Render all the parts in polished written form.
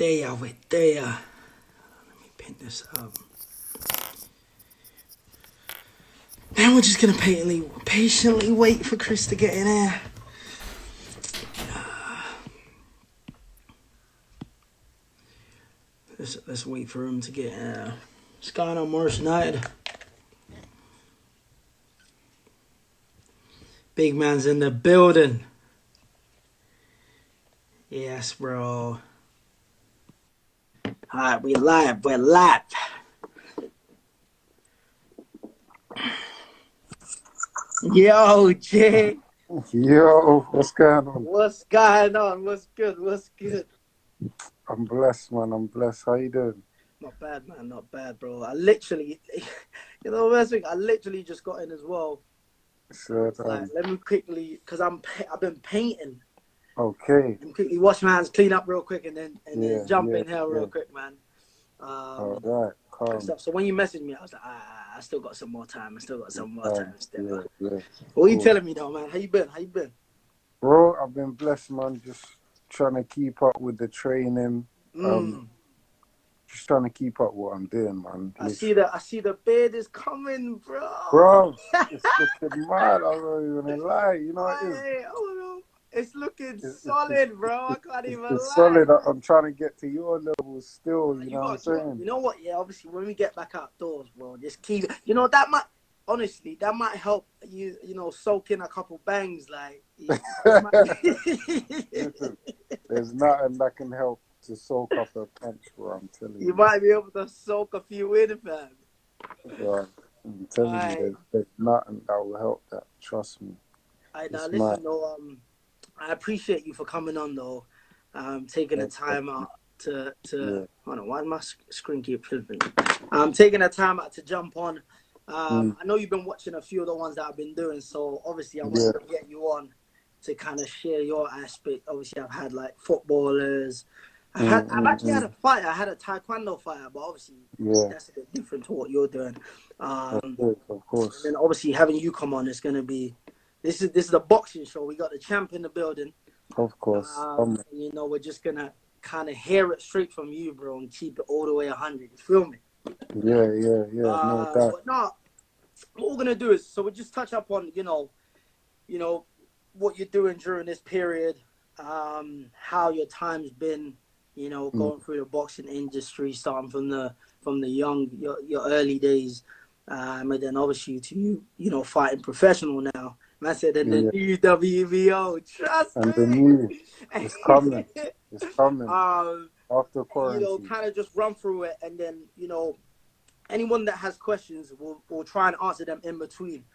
we're there. Let me pin this up. Then we're just gonna patiently wait for Chris to get in here. Let's wait for him to get in. What's going on, Morris United? Big man's in the building. Yes, bro. Alright, we're live. Yo, Jay. Yo, what's going on? What's going on? What's good? I'm blessed, man. I'm blessed. How you doing? Not bad, man. Not bad, bro. I literally, the worst thing, I literally just got in as well. So, Like, let me quickly, because I've been painting. okay. Let me quickly wash my hands, clean up real quick, and then jump in here real yeah. quick, man. All right, calm. Stuff. So when you messaged me, I was like, I still got some more time. Yeah. What are you telling me, though, man? How you been? Bro, I've been blessed, man. Just trying to keep up with the training. Just trying to keep up what I'm doing, man. I see the beard is coming, bro. Bro, it's looking mad. I'm not even gonna lie. You know what it is? It's looking solid, bro. I can't even lie. It's solid. I'm trying to get to your level still. You know what I'm saying? You know what? Yeah, obviously, when we get back outdoors, bro, just keep. You know that might help you. You know, soak in a couple bangs, like. Listen, there's nothing that can help to soak up a punch, bro. I'm telling you. You might be able to soak a few in, fam. Bro, I'm telling you, there's nothing that will help that. Trust me. Listen, though, I appreciate you for coming on, though. Taking the time out to hold on, why did my screen keep flipping? Taking the time out to jump on. I know you've been watching a few of the ones that I've been doing, so obviously I wanted to get you on to kind of share your aspect. Obviously, I've had like footballers. I've actually had a fighter. I had a taekwondo fighter, but obviously that's a bit different to what you're doing. Of course. And then obviously having you come on is going to be. This is a boxing show. We got the champ in the building. Of course. You know, we're just gonna kind of hear it straight from you, bro, and keep it all the way 100. You feel me? Yeah. No doubt. But no, what we're gonna do is, so we'll just touch up on, you know, what you're doing during this period, how your time's been, you know, going through the boxing industry, starting from the your early days, and then obviously to you know, fighting professional now. And I said, and the new WBO, trust me. And the new, it's coming. After quarantine. You know, kind of just run through it, and then, you know, anyone that has questions, we'll try and answer them in between.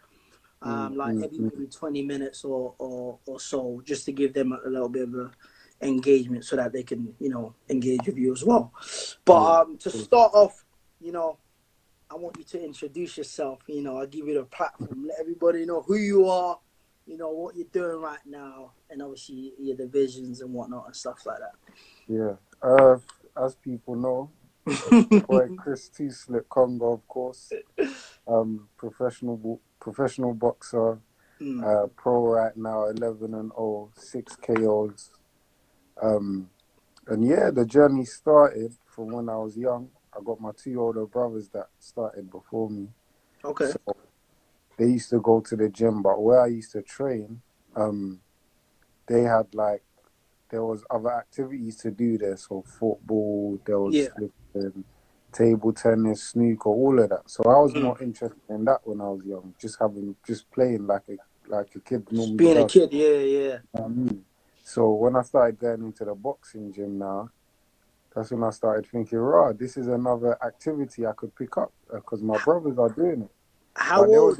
Maybe 20 minutes or so, just to give them a little bit of a engagement so that they can, you know, engage with you as well. But to start off, you know, I want you to introduce yourself. You know, I'll give you the platform. Let everybody know who you are, you know, what you're doing right now, and obviously your divisions and whatnot and stuff like that. Yeah. As people know, boy Chris 2Slick Kongo, of course. Professional boxer. Pro right now, 11-0, 6 KOs. And yeah, the journey started from when I was young. I got my 2 older brothers that started before me. Okay. So they used to go to the gym, but where I used to train, they had there was other activities to do there. So football, there was flipping, table tennis, snooker, all of that. So I was more interested in that when I was young, just playing like a kid normally being does. A kid, yeah. So when I started going into the boxing gym now, that's when I started thinking, this is another activity I could pick up because my brothers are doing it. How old?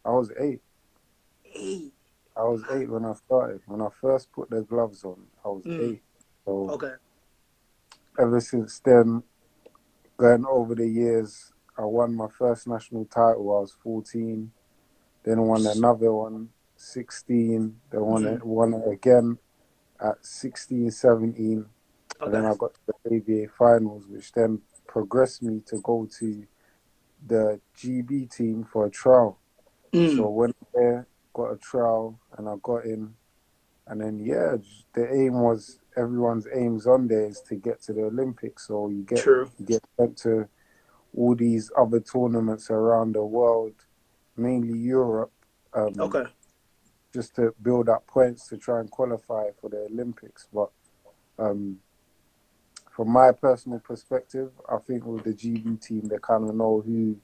I was 8. 8. I was 8 when I started. When I first put the gloves on, I was 8. So ever since then, going over the years, I won my first national title. I was 14. Then I won another one, 16. Then won it again at 16, 17. And then I got to the ABA finals, which then progressed me to go to the GB team for a trial. So went there, got a trial, and I got in. And then, the aim was everyone's aims on there is to get to the Olympics. So you True. get sent to all these other tournaments around the world, mainly Europe, Okay. just to build up points to try and qualify for the Olympics. But from my personal perspective, I think with the GB team, they kind of know who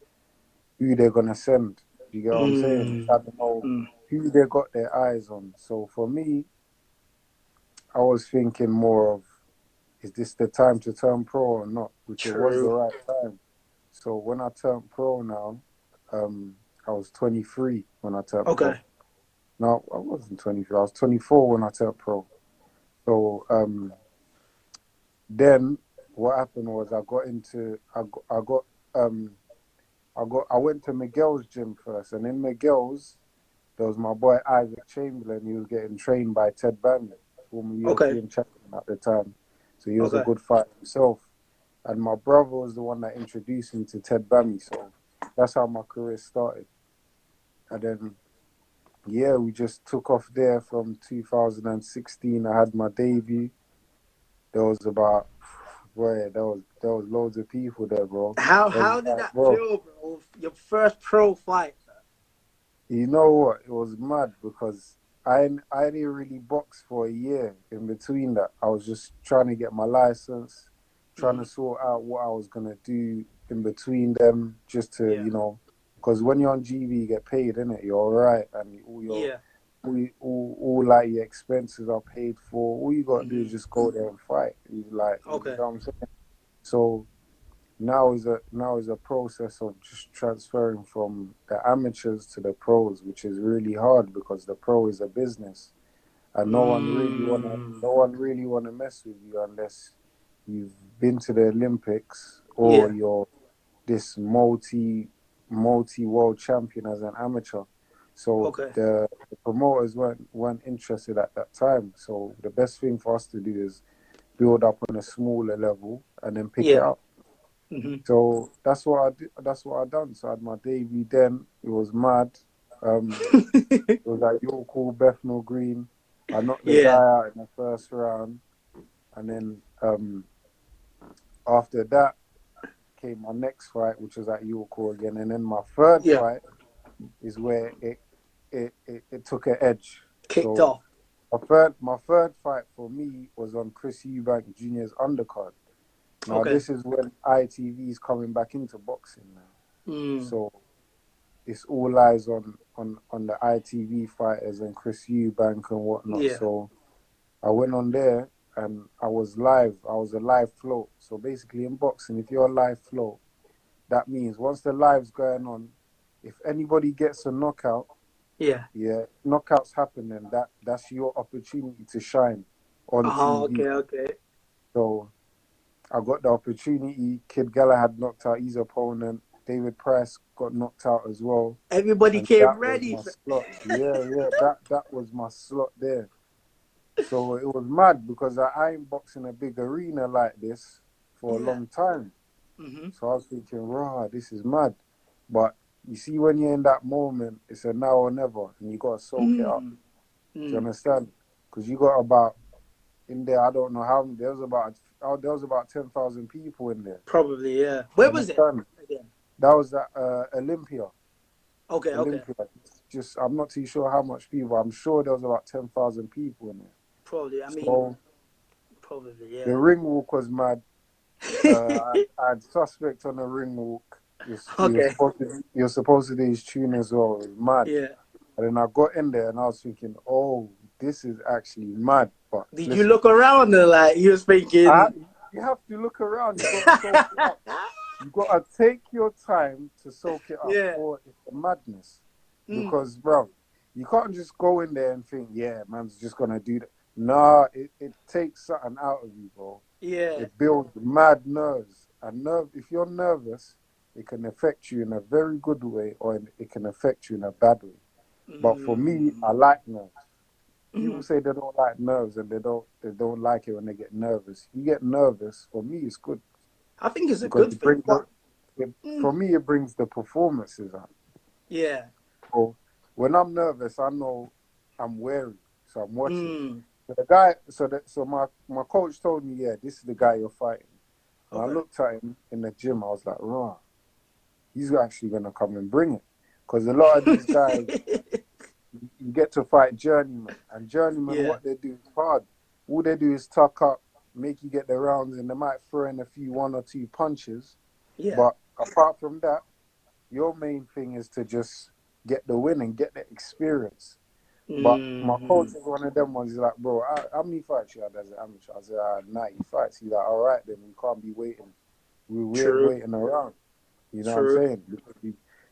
they're gonna send. You get what I'm saying? They kind of know who they got their eyes on. So for me, I was thinking more of, is this the time to turn pro or not? Which it was the True. right time. So when I turned pro now, I was 23 when I turned Okay. pro. No, I wasn't 23. I was 24 when I turned pro. So then what happened was I went to Miguel's gym first, and in Miguel's there was my boy Isaac Chamberlain. He was getting trained by Ted Bammy, former Okay. European champion at the time. So he was a Okay. good fighter himself. And my brother was the one that introduced me to Ted Bammy. So that's how my career started. And then, yeah, we just took off there from 2016. I had my debut. There was about, boy, there was loads of people there, bro. How did Like, that bro, feel, bro? Your first pro fight. you know what? It was mad because I didn't really box for a year. In between that, I was just trying to get my license, trying to sort out what I was gonna do in between them, just to Yeah. because when you're on GB, you get paid, innit? You're all right, and Yeah. all like your expenses are paid for. All you gotta do is just go there and fight. You Okay. know what I'm saying? So now is a process of just transferring from the amateurs to the pros, which is really hard because the pro is a business, and no one really wanna mess with you unless you've been to the Olympics or Yeah. you're this multi world champion as an amateur. So Okay. the promoters weren't interested at that time. So the best thing for us to do is build up on a smaller level and then pick it Yeah. up. So that's what I did. That's what I done. So I had my debut then. It was mad. It was at York Hall, Bethnal Green. I knocked the guy Yeah. out in the first round, and then after that came my next fight, which was at York Hall again, and then my third Yeah. fight is where it took an edge. Kicked So off. my third fight for me was on Chris Eubank Jr.'s undercard. Now Okay. this is when ITV is coming back into boxing now. Mm. So it's all eyes on the ITV fighters and Chris Eubank and whatnot. Yeah. So I went on there and I was live. I was a live float. So basically in boxing, if you're a live float, that means once the live's going on, if anybody gets a knockout, Yeah. knockouts happen, then that's your opportunity to shine on Oh, TV. okay. Okay. So I got the opportunity. Kid Galahad knocked out his opponent. David Price got knocked out as well. Everybody And came that was ready my for. slot. That was my slot there. So it was mad because I ain't boxing a big arena like this for a Yeah. long time. Mm-hmm. So I was thinking, rah, this is mad. But you see, when you're in that moment, it's a now or never, and you got to soak it up. Mm. Do you Mm. understand? Because you got about, in there, I don't know how many, there was about 10,000 people in there. Probably. Yeah. You Where was it understand? again? That was at Olympia. Okay. Okay. Olympia. Just, I'm not too sure how much people. I'm sure there was about 10,000 people in there. Probably. I mean, So probably. the Yeah. ring walk was mad. I had suspect on the ring walk. Okay. He was supposed to do his tune as well. It was mad. Yeah. And then I got in there and I was thinking, oh, this is actually mad. But Did you listen, look around and like you was thinking? you have to look around. You got to soak it up. You got to take your time to soak it up, Yeah. or it's a madness. Mm. Because, bro, you can't just go in there and think, yeah, man's just going to do that. Nah, it takes something out of you, bro. Yeah. It builds mad nerves. And if you're nervous, it can affect you in a very good way, or it can affect you in a bad way. But for me, I like nerves. People say they don't like nerves and they don't like it when they get nervous. You get nervous, for me, it's good I think it's a because good thing. But for me, it brings the performances out. yeah. So when I'm nervous, I know I'm wary, so I'm watching. Mm. So my coach told me, yeah, this is the guy you're fighting. And I looked at him in the gym. I was like, raw, he's actually gonna come and bring it, because a lot of these guys, you get to fight journeyman, and journeyman, what they do is hard. All they do is tuck up, make you get the rounds, and they might throw in a few 1 or 2 punches. Yeah. But apart from that, your main thing is to just get the win and get the experience. But my coach is one of them ones. He's like, bro, how many fights you had as an amateur? I said, 90 fights. He's like, all right, then we can't be waiting. We ain't waiting around. You know what I'm saying? Because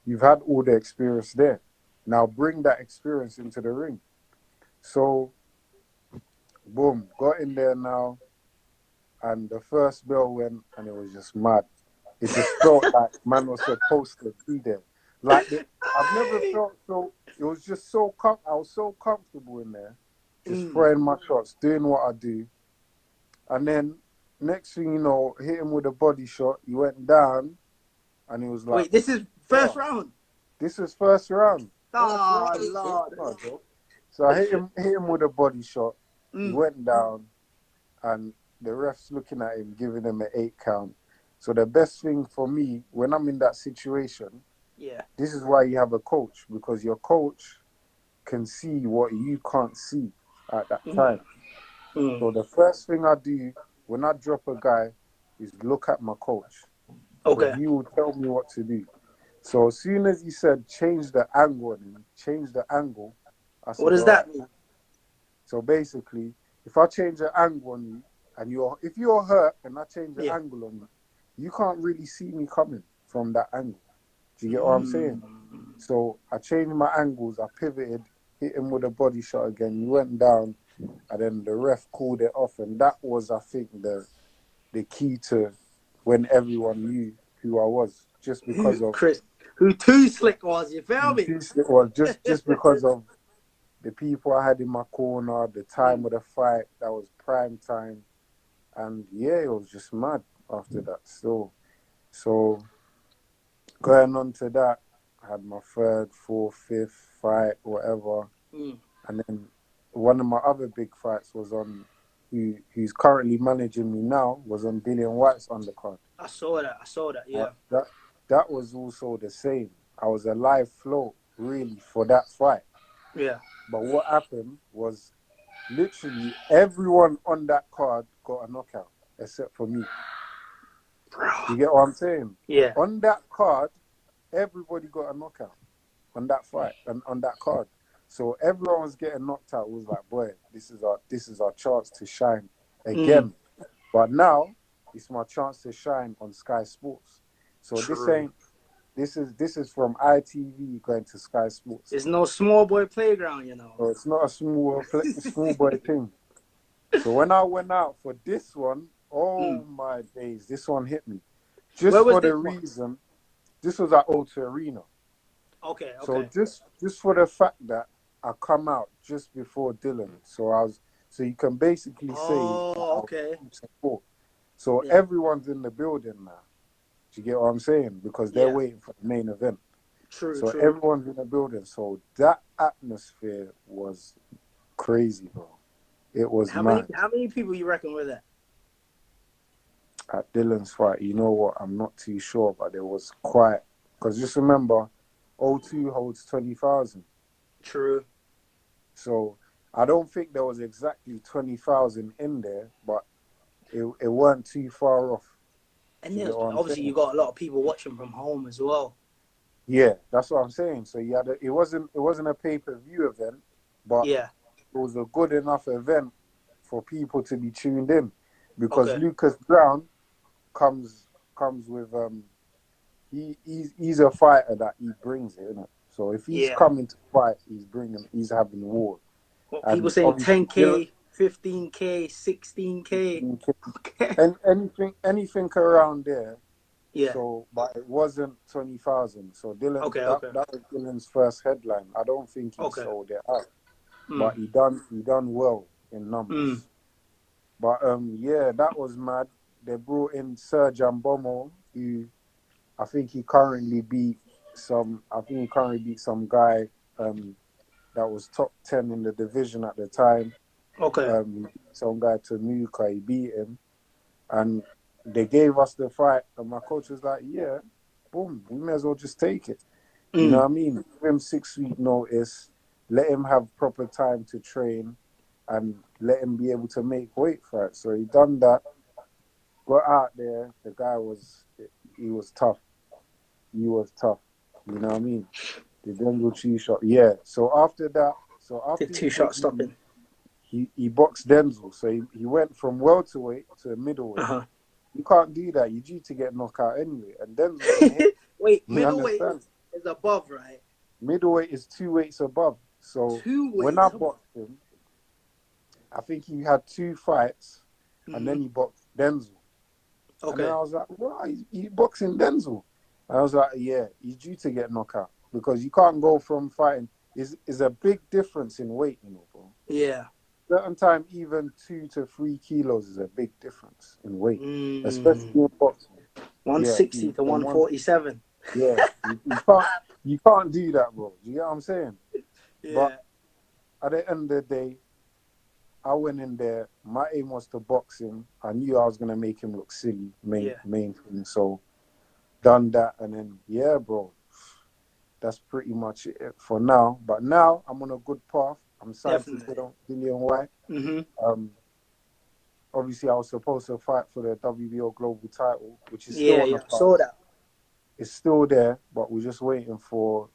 you've had all the experience there. Now bring that experience into the ring. So, boom, got in there now. And the first bell went, and it was just mad. It just felt like man was supposed to be there. Like, I've never felt so. It was just so I was so comfortable in there, just throwing my shots, doing what I do. And then next thing you know, hit him with a body shot. He went down, and he was like, "Wait, this is first round." This is first round. Oh Lord! So I hit him with a body shot. He went down, and the ref's looking at him, giving him an 8 count. So the best thing for me when I'm in that situation, this is why you have a coach, because your coach can see what you can't see at that time. So the first thing I do when I drop a guy is look at my coach. Because he will tell me what to do. So as soon as he said change the angle on him, I said, what does that mean? So basically, if I change the angle on you, and if you're hurt and I change the angle on you, you can't really see me coming from that angle. Do you get what I'm saying? So I changed my angles, I pivoted, hit him with a body shot again, he went down, and then the ref called it off. And that was, I think, the key to when everyone knew who I was, just because of who 2Slick was, you feel me? 2Slick was just because of the people I had in my corner, the time of the fight, that was prime time. And yeah, it was just mad after that. So going on to that, I had my 3rd, 4th, 5th fight, whatever. And then one of my other big fights was on, who's currently managing me now, was on Dilian Whyte's undercard. I saw that, yeah. That was also the same. I was a live float, really, for that fight. Yeah. But what happened was, literally everyone on that card got a knockout, except for me. You get what I'm saying? Yeah. On that card, everybody got a knockout on that fight and on that card. So everyone was getting knocked out. It was like, boy, this is our chance to shine again. But now it's my chance to shine on Sky Sports. So this is from ITV going to Sky Sports. It's no small boy playground, you know. So it's not a small boy thing. So when I went out for this one, oh my days, this one hit me. Just for the reason, this was at O2 Arena. Okay. So just for the fact that I come out just before Dilian, so you can basically say, support. So everyone's in the building now. Do you get what I'm saying? Because they're waiting for the main event. True. Everyone's in the building. So that atmosphere was crazy, bro. It was mad. How many people you reckon were there? At Dilian's fight, you know what? I'm not too sure, but there was quite. Because just remember, O2 holds 20,000. True. So I don't think there was exactly 20,000 in there, but it weren't too far off. And obviously you got a lot of people watching from home as well. Yeah, that's what I'm saying. So you had it wasn't a pay-per-view event, but it was a good enough event for people to be tuned in, because Lucas Brown comes with he's a fighter that he brings it, innit? So if he's coming to fight, he's having war. People saying 10K, 15K, 16K. And anything around there. Yeah. So, but it wasn't 20,000. So Dilian, that was Dilian's first headline. I don't think he sold it out, but he done well in numbers. But that was mad. They brought in Serge Ambomo, who I think he currently beat some guy that was top 10 in the division at the time. Okay. Some guy to Nuka, he beat him, and they gave us the fight, and my coach was like, "Yeah, boom, we may as well just take it." You know what I mean? Give him 6 week notice, let him have proper time to train, and let him be able to make weight for it. So he done that, got out there. The guy he was tough. He was tough. You know what I mean? The Denzel 2 shot. Yeah. So after that, The after he 2 shot beat me, stopping. he boxed Denzel. So he went from welterweight to middleweight. Uh-huh. You can't do that. You're due to get knocked out anyway. And Denzel can hit. Wait, You middleweight understand? is above, right? Middleweight is 2 weights above. So Two when I weights above. boxed him, I think he had 2 fights, and then he boxed Denzel. And then Okay. I was like, "Wow, he's boxing Denzel." And I was like, "Yeah, he's due to get knocked out because you can't go from fighting. Is a big difference in weight, bro. Yeah. Certain time, even 2 to 3 kilos is a big difference in weight, especially in boxing. Yeah, 160 to from one. 147. Yeah, you can't do that, bro. Do you get what I'm saying? But Yeah. at the end of the day, I went in there. My aim was to box him. I knew I was gonna make him look silly, main Yeah. thing. So done that, and then yeah, bro, that's pretty much it for now. But now I'm on a good path. I'm signed to Definitely. Dilian Whyte. Mm-hmm. Obviously, I was supposed to fight for the WBO global title, which is still Yeah, on the yeah. Saw cards. that. It's still there, but we're just waiting for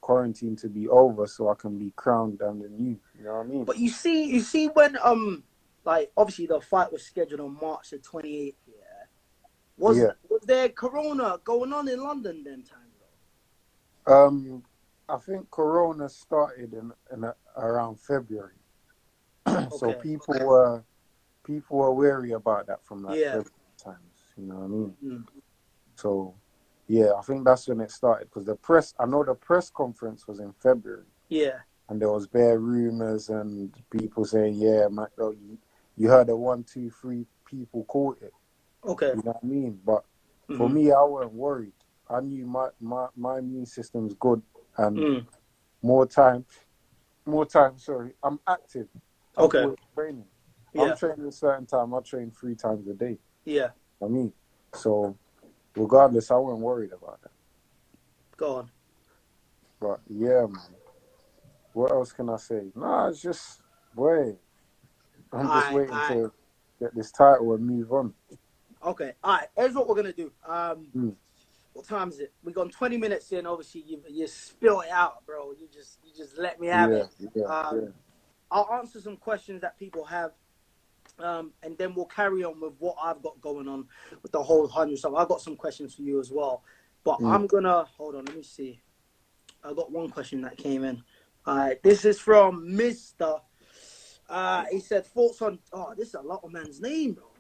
quarantine to be over so I can be crowned and the new. You know what I mean? But you see when like obviously the fight was scheduled on March the 28th, yeah. Was Yeah. was there corona going on in London then time I think Corona started around February, though? so Okay. people were wary about that from like Yeah. February times. You know what I mean? Mm. So yeah, I think that's when it started because I know the press conference was in February, Yeah. and there was bare rumors and people saying, yeah, you heard the 1, 2, 3 people caught it. Okay. You know what I mean? But for Mm-hmm. me, I wasn't worried. I knew my immune system's good, and Mm. more time. Sorry, I'm active. I'm Okay. always training. I'm Yeah. training a certain time. I train 3 times a day. Yeah. I mean, so regardless, I wasn't worried about that. Go on. But yeah, man. What else can I say? Nah, it's just wait. I'm just Alright, waiting alright. to get this title and move on. Okay. Alright. Here's what we're gonna do. Mm. What time is it? We gone 20 minutes in. Obviously, you spill it out, bro. You just let me have Yeah, it. yeah, yeah. I'll answer some questions that people have, and then we'll carry on with what I've got going on with the whole 100 stuff. I've got some questions for you as well, but Mm. I'm gonna hold on. Let me see. I got one question that came in. All right, this is from Mister. He said thoughts on. Oh, this is a lot of man's name, bro.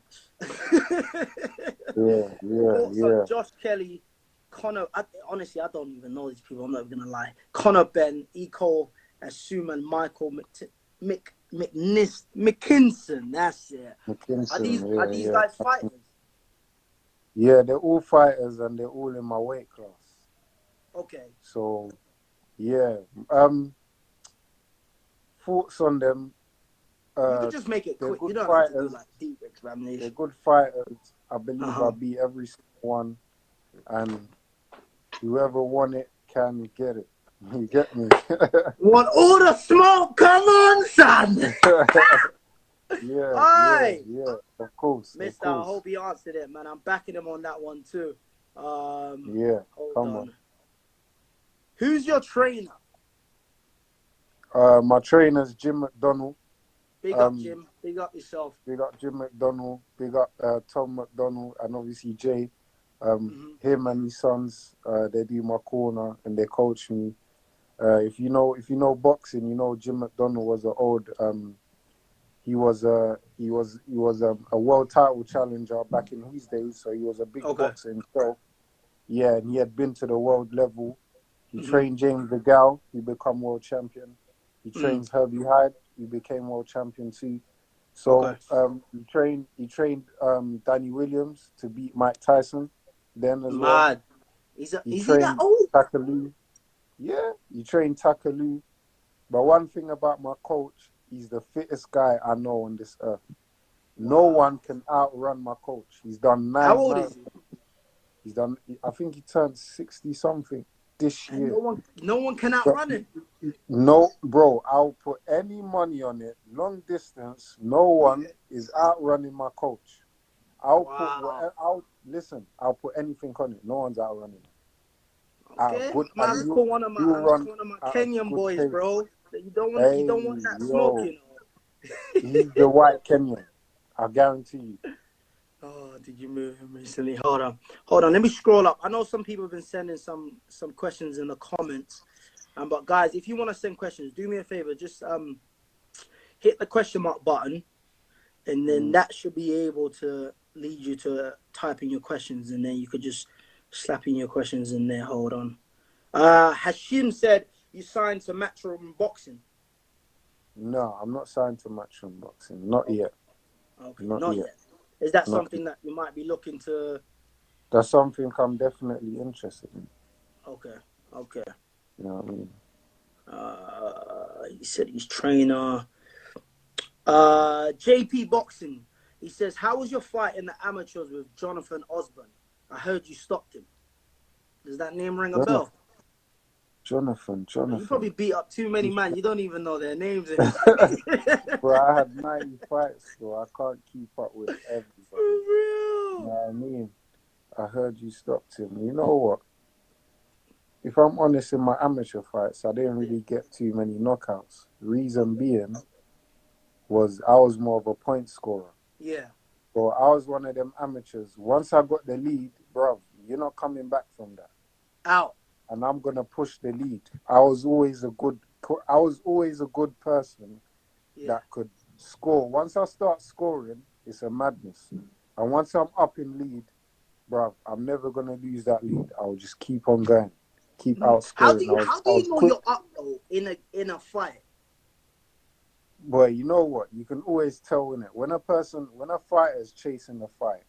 Yeah, yeah, Thoughts on yeah. Josh Kelly, Connor. Honestly, I don't even know these people. I'm not gonna lie. Connor Ben, Eco, Assuman, Michael McKinson. That's it. Are McKinson, these yeah, guys yeah. fighters? Yeah, they're all fighters and they're all in my weight class. Okay. So yeah. Thoughts on them. You could just make it They're quick. good You don't have to do fighters. like deep They're examination. good fighters. I believe I Uh-huh. beat every single one, and whoever won it can get it. You get me? Want all the smoke? Come on, son. Yeah, yeah, Aye. yeah. Of course, of Mister, I course. hope he answered it, man. I'm backing him on that one too. Yeah, Hold come on. on. Who's your trainer? My trainer's Jim McDonald. Big up, Jim. Big up yourself. Big up Jim McDonald. Big up Tom McDonald, and obviously Jay. Mm-hmm. Him and his sons, they do my corner and they coach me. If you know boxing, Jim McDonald was an old. He was a world title challenger back in his days, so he was a big Okay. boxer himself. Yeah, and he had been to the world level. He Mm-hmm. trained James DeGale, he became world champion. He Mm. trains Herbie Hyde, he became world champion too. Okay. So he trained Danny Williams to beat Mike Tyson then as well. Mad. He Is he that trained old? Takaloo. Yeah, he trained Takaloo. But one thing about my coach, he's the fittest guy I know on this earth. No Wow. one can outrun my coach. He's done 9 How old marathons. is he? He's done. I think he turned 60 something this And year. no one can But outrun him. no, bro, I'll put any money on it. Long distance, no one is outrunning my coach. I'll put anything on it. No one's outrunning it. Okay, man, I call one of my Kenyan Good boys, pace. bro. You don't Hey, want that smoke, yo, you know. he's the white Kenyan. I guarantee you. Oh, did you move him recently? Hold on. Let me scroll up. I know some people have been sending some questions in the comments, but guys, if you want to send questions, do me a favor. Just hit the question mark button, and then that should be able to lead you to typing your questions, and then you could just slap in your questions in there. Hold on. Hashim said you signed to Matchroom Boxing. No, I'm not signed to Matchroom Boxing. Not yet. Okay, not yet. Is that something that you might be looking to? That's something I'm definitely interested in. Okay. You know what I mean? He said he's trainer. JP Boxing. He says, how was your fight in the amateurs with Jonathan Osborne? I heard you stopped him. Does that name ring a bell? Jonathan. You probably beat up too many men. You don't even know their names anymore. Bro, I had 90 fights, so I can't keep up with everybody. For real? You know what I mean? I heard you stopped him. You know what? If I'm honest, in my amateur fights, I didn't really get too many knockouts. Reason being was I was more of a point scorer. Yeah. So I was one of them amateurs. Once I got the lead, bro, you're not coming back from that. Out. And I'm gonna push the lead. I was always a good person that could score. Once I start scoring, it's a madness. And once I'm up in lead, bro, I'm never gonna lose that lead. I'll just keep on going, keep outscoring. How do you know you're up though in a fight? Boy, you know what? You can always tell when a fighter is chasing a fight,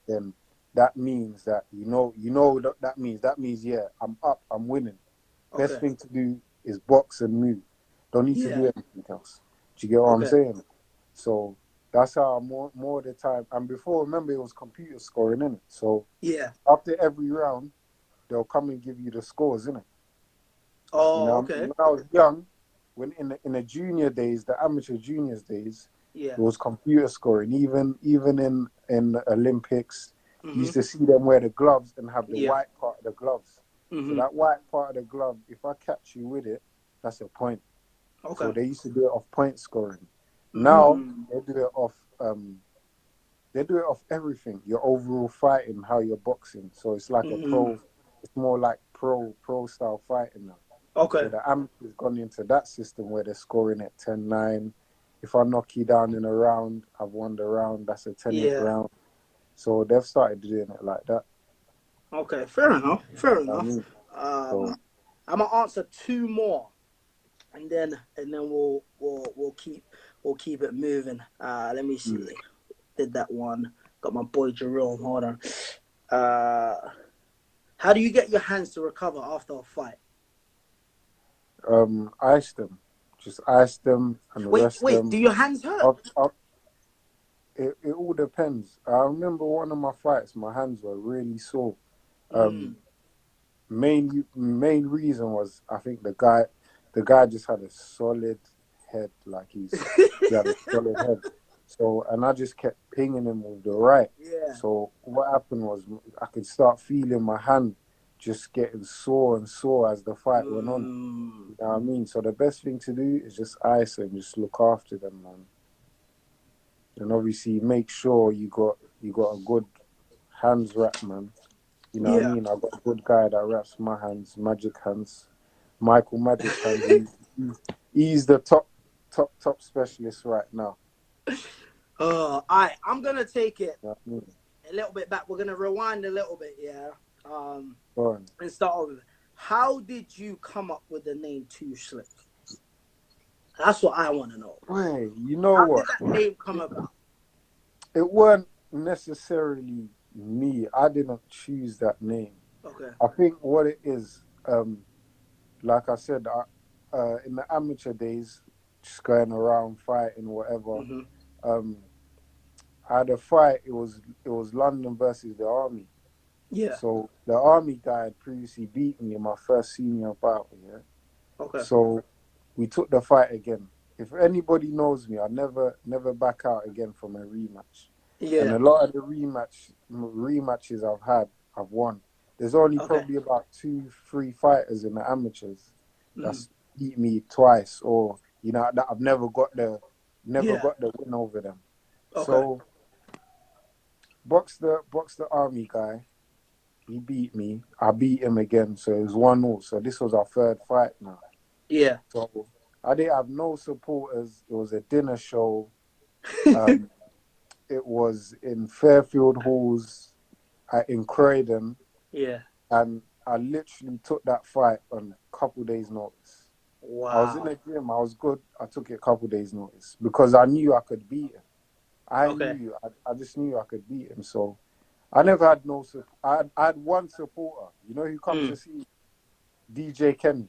then that means that that means I'm up, I'm winning. Okay. Best thing to do is box and move. Don't need to do anything else. Do you get what I'm saying? So that's how more of the time. And before, remember, it was computer scoring, innit? So after every round, they'll come and give you the scores, innit? Oh, okay. When I was young, when in the junior days, the amateur juniors days, it was computer scoring. Even in the Olympics, you used to see them wear the gloves and have the white part of the gloves. So that white part of the glove, if I catch you with it, that's a point. Okay. So they used to do it off point scoring. Now they do it off everything. Your overall fighting, how you're boxing. So it's like a pro. It's more like pro style fighting now. Okay. So the amateurs gone into that system where they're scoring at 10-9. If I knock you down in a round, I've won the round. That's a 10th round. So they've started doing it like that. Okay, fair enough. I'm gonna answer 2 more, and then we'll keep it moving. Let me see. Did that one? Got my boy Jerome. Hold on. How do you get your hands to recover after a fight? Ice them. Just ice them and rest them. Wait, do your hands hurt? It all depends. I remember one of my fights, my hands were really sore. Main reason was I think the guy just had a solid head, like he had a solid head. So and I just kept pinging him with the right. Yeah. So what happened was I could start feeling my hand just getting sore and sore as the fight went on. You know what I mean? So the best thing to do is just ice and just look after them, man. And obviously make sure you got a good hands wrap, man. You know what I mean? I've got a good guy that wraps my hands, Magic Hands. Michael Magic Hands. He's the top specialist right now. All right, I'm gonna take it a little bit back. We're gonna rewind a little bit, and start over. How did you come up with the name 2Slick? That's what I want to know. Hey, you know How what? did that name come about? It weren't necessarily me. I didn't choose that name. Okay. I think what it is, like I said, in the amateur days, just going around fighting, whatever. Mm-hmm. I had a fight. It was London versus the Army. Yeah. So the Army guy had previously beat me in my first senior battle. Yeah. Okay. So we took the fight again. If anybody knows me, I never back out again from a rematch. And Yeah. a lot of the rematches I've had, I've won. There's only Okay. probably about 2-3 fighters in the amateurs Mm. that's beat me twice, or that I've never got the Yeah. win over them. Okay. So box the Army guy. He beat me. I beat him again, so it was 1-0. So this was our third fight now. Yeah. So I didn't have no supporters. It was a dinner show. Um, it was in Fairfield Halls in Croydon, Yeah. and I literally took that fight on a couple days' notice. I was in Wow. the gym. I was good. I took it a couple days' notice because I knew I could beat him. Okay. I just knew I could beat him. So I never had no support. I had one supporter. You know who comes to Mm. see me? DJ Kenny.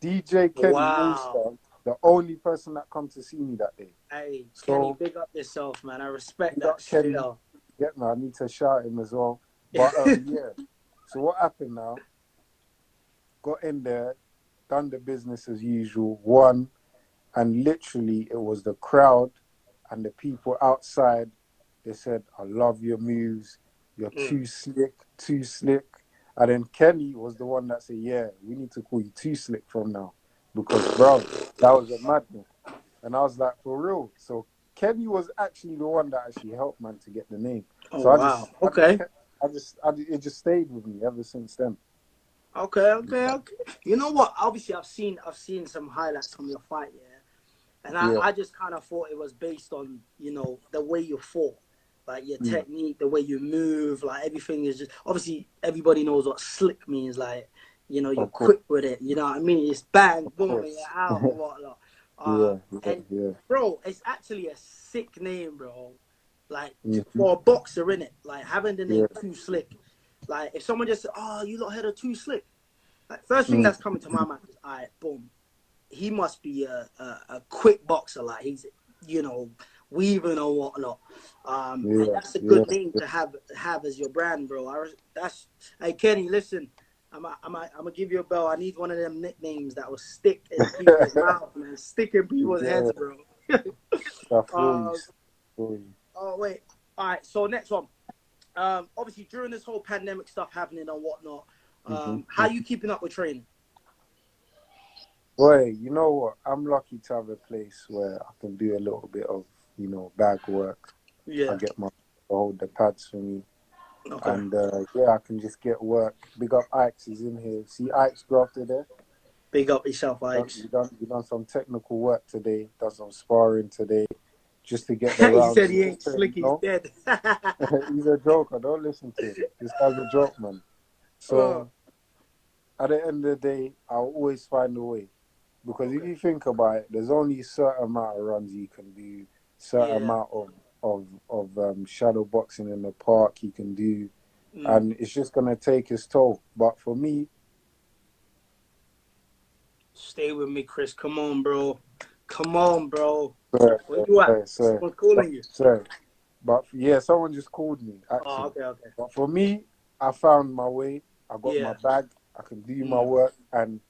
DJ Kenny Wow. Ulster, the only person that come to see me that day. Hey, Kenny, So big up yourself, man. I respect we that got straight Kenny. up. Get me. I need to shout him as well. But yeah. So what happened now? Got in there, done the business as usual, won, and literally it was the crowd and the people outside. They said, "I love your moves. You're Mm. too slick, too slick." And then Kenny was the one that said, "Yeah, we need to call you Too Slick from now, because bro, that was a madness." And I was like, "For real?" So Kenny was actually the one that actually helped man to get the name. Oh So wow. Okay. it just stayed with me ever since then. Okay. Okay. Okay. You know what? Obviously, I've seen some highlights from your fight, yeah, and I, Yeah. I just kind of thought it was based on the way you fought, like your Mm. technique, the way you move, like everything is just obviously everybody knows what slick means, like you're Of course. quick with it. You know what I mean? It's bang, Of boom, and you're course. out and whatnot. Yeah. And Yeah. bro, it's actually a sick name, bro. Like Mm-hmm. for a boxer, in it, like having the Yeah. name Too Slick. Like if someone just said, "Oh, you lot heard of Too Slick," like first thing Mm. that's coming to my mind is, "All right, boom, he must be a quick boxer, like he's weaving or whatnot." And Yeah. that's a Yeah. good name to have as your brand, bro. Hey Kenny, listen, I'm gonna give you a bell. I need one of them nicknames that will stick in people's mouth, man, stick in people's Yeah. heads, bro. I feel you. uh, Feel you. oh wait, all right. So next one. Obviously during this whole pandemic stuff happening and whatnot, Mm-hmm. how you keeping up with training? Boy, you know what? I'm lucky to have a place where I can do a little bit of, bag work. I Yeah. get my hold the pads for me. Okay. And yeah, I can just get work. Big up Ike's is in here. See Ike's grafted there? Big up yourself, Done, Ikes. you done some technical work today, done some sparring today, just to get the He rounds said in. he ain't slick, he's dead. He's a joker. Don't listen to him. This guy's a joke, man. Oh, So at the end of the day, I'll always find a way. Because if okay. you think about it, there's only a certain amount of runs you can do, certain Yeah. amount of shadow boxing in the park you can do, Mm. and it's just gonna take its toll. But for me, Stay with me, Chris. Come on, bro. Come on, bro. sir, Where you at? sir, Someone's but calling you. sir, but yeah, someone just called me Oh, actually. okay, okay. But for me, I found my way. I got my Yeah. bag. I can do my Mm. work, and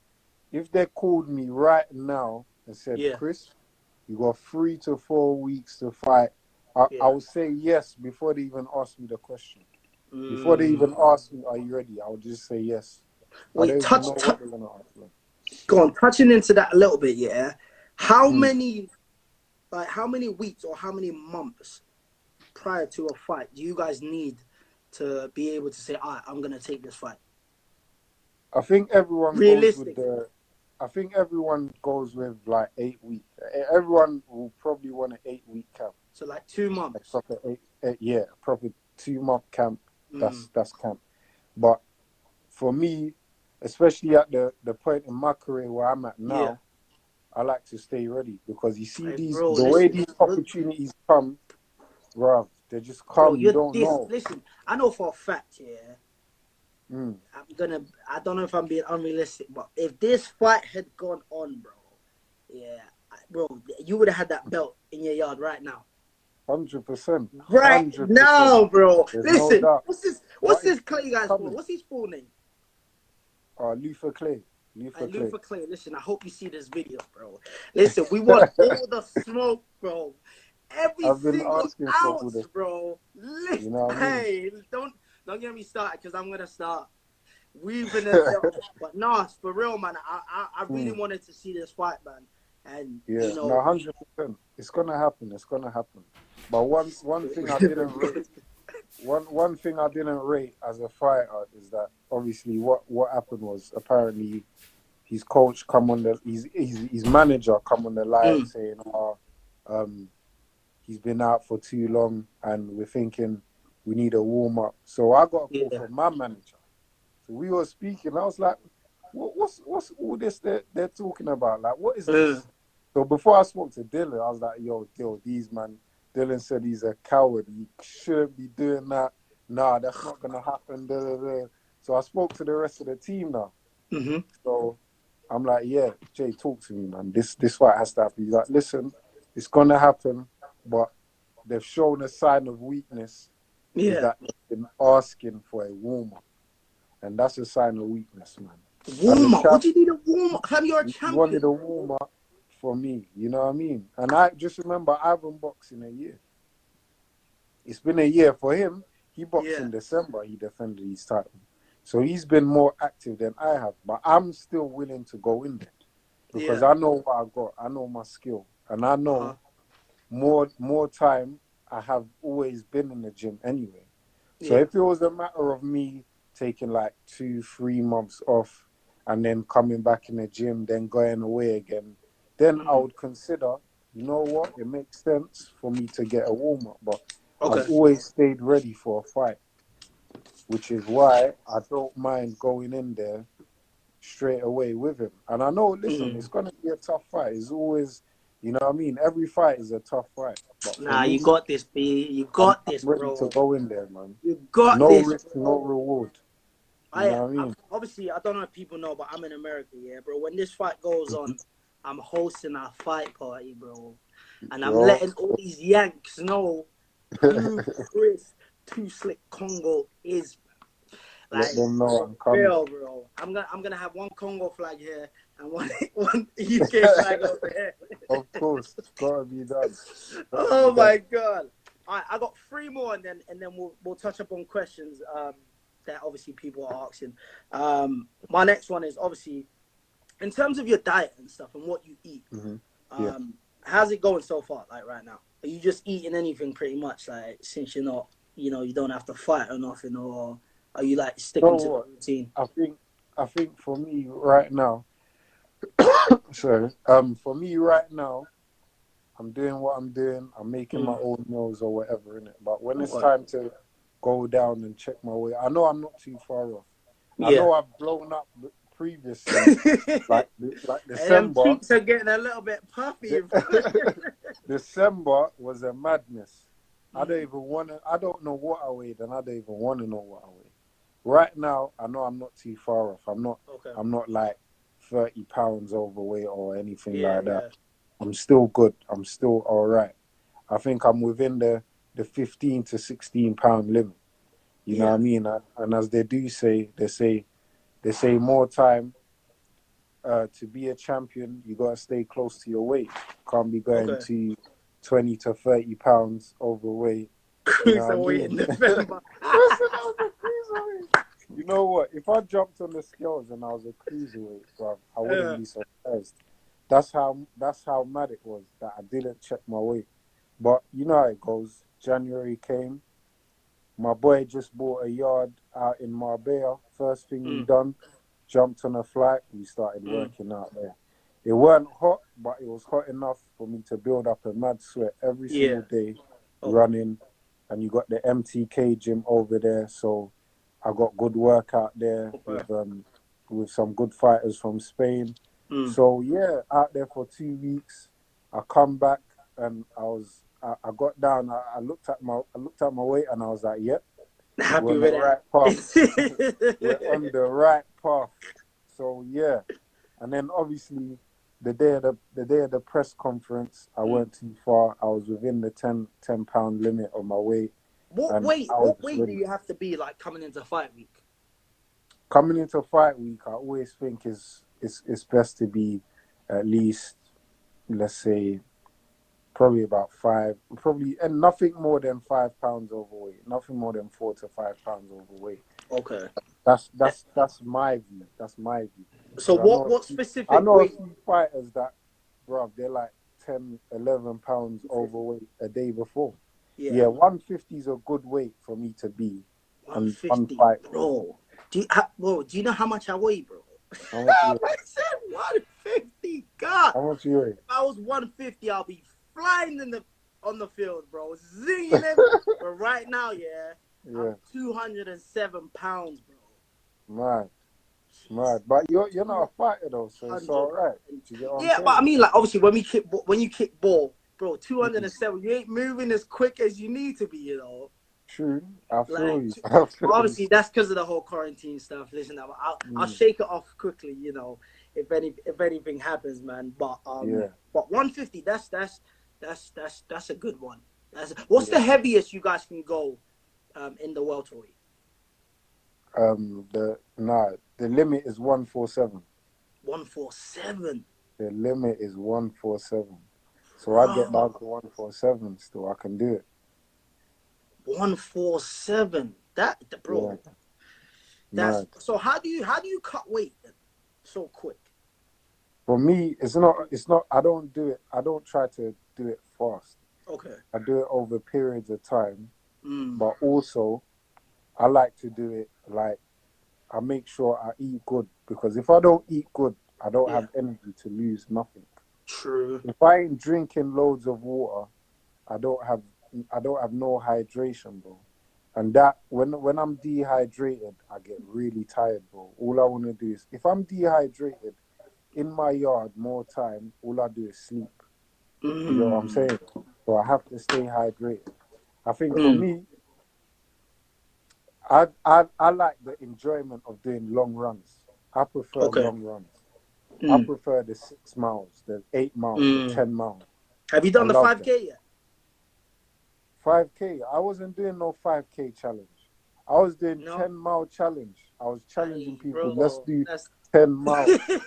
if they called me right now and said, Yeah. "Chris, you got 3 to 4 weeks to fight," I Yeah. would say yes before they even ask me the question. Before they Mm. even ask me, "Are you ready?" I would just say yes. I Wait, don't even know what they're gonna ask me. go on, touching into that a little bit, yeah. How Mm. many, how many weeks or how many months prior to a fight do you guys need to be able to say, all right, I'm gonna take this fight? I think everyone goes with Realistically. the. I think everyone goes with like 8 weeks. Everyone will probably want an 8 week camp. So like 2 months. Proper yeah, a proper 2 month camp. Mm. That's camp. But for me, especially at the point in my career where I'm at Yeah. now, I like to stay ready because you see Hey, bro, the way listen. these opportunities come, bruv, they just Bro, come. You don't know. listen, I know for a fact, yeah, Mm. I don't know if I'm being unrealistic, but if this fight had gone on, bro, yeah, bro, you would have had that belt in your yard right now. 100%. Right 100%. now, bro. There's Listen, no doubt. what's this Clay guy's full? What's his full name? Luther Clay. Luther Clay. Listen, I hope you see this video, bro. Listen, we want all the smoke, bro. Every I've been single asking for all ounce, this. bro. Listen, You know what I mean? hey, don't get me started because I'm gonna start. We've been in but no, for real, man. I really wanted to see this fight, man. And yeah, you know, 100%. It's gonna happen. It's gonna happen. But one thing I didn't rate. One thing I didn't rate as a fighter is that obviously what happened was apparently his coach come on his manager come on the live saying, he's been out for too long and we're thinking we need a warm up. So I got a call from my manager. So we were speaking. I was like, what's all this they're talking about? Like, what is this? So before I spoke to Dylan, I was like, yo, these man. Dylan said he's a coward. He shouldn't be doing that. Nah, that's not gonna happen. Da, da, da. So I spoke to the rest of the team now. So I'm like, yeah, Jay, talk to me, man. This fight has to happen. He's like, listen, it's gonna happen, but they've shown a sign of weakness. Is that they've been asking for a warm up, and that's a sign of weakness, man. Warm up? What do you need a warm up? You're a champion. You wanted a warm up for me, you know what I mean? And I just remember I haven't boxed in a year. It's been a year for him. He boxed in December. He defended his title. So he's been more active than I have. But I'm still willing to go in there because I know what I got. I know my skill. And I know more time I have always been in the gym anyway. So if it was a matter of me taking like 2-3 months off and then coming back in the gym, then going away again, then I would consider, you know what, it makes sense for me to get a warm-up. But I've always stayed ready for a fight, which is why I don't mind going in there straight away with him. And I know, listen, it's going to be a tough fight. It's always, you know what I mean? Every fight is a tough fight. But nah, me, you got this, B. You got this, I'm ready bro. to go in there, man. You got no this. Risk, no reward. You know what I mean? Obviously, I don't know if people know, but I'm in America, bro. When this fight goes on, I'm hosting a fight party, bro. And I'm letting all these Yanks know who Chris 2Slick Kongo is. Like, let them know I'm coming. Real, bro. I'm gonna have one Congo flag here and one UK flag over here. Of course, it's gotta be done. Oh my god! All right, I got 3 more, and then we'll touch up on questions that obviously people are asking. My next one is obviously in terms of your diet and stuff and what you eat. How's it going so far? Like right now, are you just eating anything pretty much? Like since you're not, you don't have to fight or nothing, or are you like sticking to the routine? I think for me right now, for me right now, I'm doing what I'm doing. I'm making my own meals or whatever in it. But when it's time to go down and check my weight, I know I'm not too far off. I know I've blown up previously, like December. And them cheeks are getting a little bit puffy. December was a madness. I don't know what I weighed, and I don't even want to know what I weighed. Right now, I know I'm not too far off. I'm not like 30 pounds overweight or anything like that. I'm still good. I'm still all right. I think I'm within the 15 to 16 pound limit. You know what I mean? And as they say more time to be a champion, you got to stay close to your weight. Can't be going to 20 to 30 pounds overweight. Cruiserweight in November. You know what? If I jumped on the scales and I was a cruiserweight, bro, I wouldn't be surprised. That's how mad it was that I didn't check my weight. But you know how it goes. January came. My boy just bought a yard out in Marbella. First thing we done, jumped on a flight. We started working out there. It weren't hot, but it was hot enough for me to build up a mad sweat every single day, running. And you got the MTK gym over there, so I got good work out there with some good fighters from Spain. So yeah, out there for 2 weeks. I come back and I got down. I looked at my weight and I was like, yep, we're on the right path. We're on the right path. So yeah, and then obviously the day of the press conference, I weren't too far. I was within the 10 pound limit of my weight. What And weight? I was What weight do you have to be like coming into fight week? Coming into fight week, I always think it's best to be at least, let's say, probably about and nothing more than 5 pounds overweight. Nothing more than 4 to 5 pounds overweight. Okay. That's my view. That's my view. So what I specific know a weight? few fighters that, bro, they're like 10, 11 pounds overweight a day before. Yeah, 150 is a good weight for me to be on 150, fight. bro. Do you know how much I weigh, bro? How much you I weigh? said 150. God. How much you weigh? If I was 150, I'll be flying on the field, bro. Zinging it. But right now, I'm 207 pounds, bro. Mad. But you're not a fighter though, so it's all right. Do you get what I'm saying? But I mean, like, obviously, when you kick ball, bro, 207, you ain't moving as quick as you need to be, you know. True, I feel Like, you. obviously, that's because of the whole quarantine stuff. Listen, I'll shake it off quickly, you know, if anything happens, man. But 150, that's a good one. What's the heaviest you guys can go in the welterweight? The limit is 147. 147. The limit is 147. So I get down to 147 still. I can do it. 147. Bro. Yeah. So how do you cut weight then so quick? For me, it's not I don't do it. I don't try to do it fast. Okay. I do it over periods of time. But also I like to do it like I make sure I eat good, because if I don't eat good, I don't have energy to lose nothing. True. If I ain't drinking loads of water, I don't have no hydration, bro. And that when I'm dehydrated, I get really tired, bro. All I want to do is, if I'm dehydrated in my yard more time, all I do is sleep. You know what I'm saying? So I have to stay hydrated. I think for me, I like the enjoyment of doing long runs. I prefer long runs. I prefer the 6 miles, the 8 miles, the 10 miles. Have you done the 5K yet? 5K. I wasn't doing no 5K challenge. I was doing 10-mile challenge. I was challenging people. Bro, let's do 10 miles. You